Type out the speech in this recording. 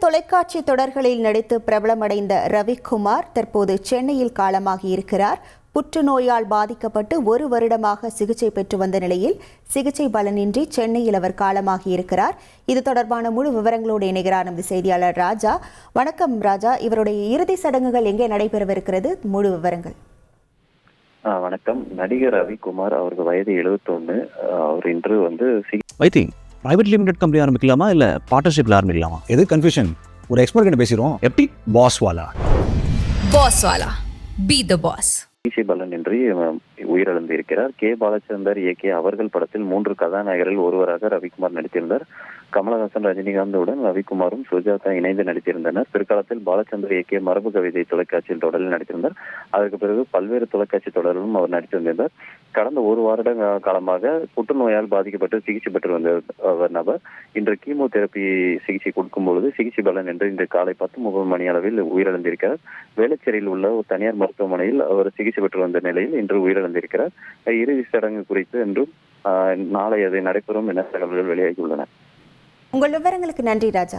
தொலைக்காட்சி தொடர்களில் நடித்து பிரபலமடைந்த ரவிக்குமார் தற்போது சென்னையில் காலமாகியிருக்கிறார். புற்றுநோயால் பாதிக்கப்பட்டு 1 வருடமாக சிகிச்சை பெற்று வந்த நிலையில் சிகிச்சை பலனின்றி சென்னையில் அவர் காலமாகியிருக்கிறார். இது தொடர்பான முழு விவரங்களோடு இணைகிறார் நமது செய்தியாளர் ராஜா. வணக்கம் ராஜா. இவருடைய இறுதி சடங்குகள் எங்கே நடைபெறவிருக்கிறது? முழு விவரங்கள். வணக்கம். நடிகர் ரவிக்குமார், அவருக்கு வயது 71. அவர் இன்று பிரைவேட் லிமிடெட் கம்பெனி ஆரம்பிக்கலாமா இல்ல பார்ட்னர்ஷிப்ல ஆரம்பிக்கலாமா? எது கன்ஃபியூஷன்? ஒரு எக்ஸ்பர்ட் கிட்ட பேசிரோம். எப்படி? பாஸ்வாலா பி தி பாஸ். சிகிச்சை பலனின்றி உயிரிழந்து இருக்கிறார். கே பாலச்சந்தர் இயக்கிய அவர்கள் படத்தில் 3 கதாநாயகரில் ஒருவராக ரவிக்குமார் நடித்திருந்தார். கமலஹாசன், ரஜினிகாந்துடன் ரவிக்குமாரும் சுஜாதா இணைந்து நடித்திருந்தனர். பிற்காலத்தில் பாலச்சந்தர் இயக்கிய மரபு கவிதை தொலைக்காட்சியில் தொடரில் நடித்திருந்தார். அதற்கு பிறகு பல்வேறு தொலைக்காட்சி தொடரிலும் அவர் நடித்து வந்திருந்தார். கடந்த 1 வருட காலமாக புற்றுநோயால் பாதிக்கப்பட்டு சிகிச்சை பெற்று வந்த நபர் இன்று கீமோதெரப்பி சிகிச்சை கொடுக்கும் பொழுது சிகிச்சை பலன் என்று இன்று காலை 10:30 மணி அளவில் உயிரிழந்திருக்கிறார். வேளச்சேரியில் உள்ள ஒரு தனியார் மருத்துவமனையில் அவர் சிகிச்சை பெற்று வந்த நிலையில் இன்று உயிரிழந்திருக்கிறார். இறுதி சடங்கு குறித்து என்றும் நாளை அது நடைபெறும் என தகவல்கள் வெளியாகியுள்ளன. உங்கள் விவரங்களுக்கு நன்றி ராஜா.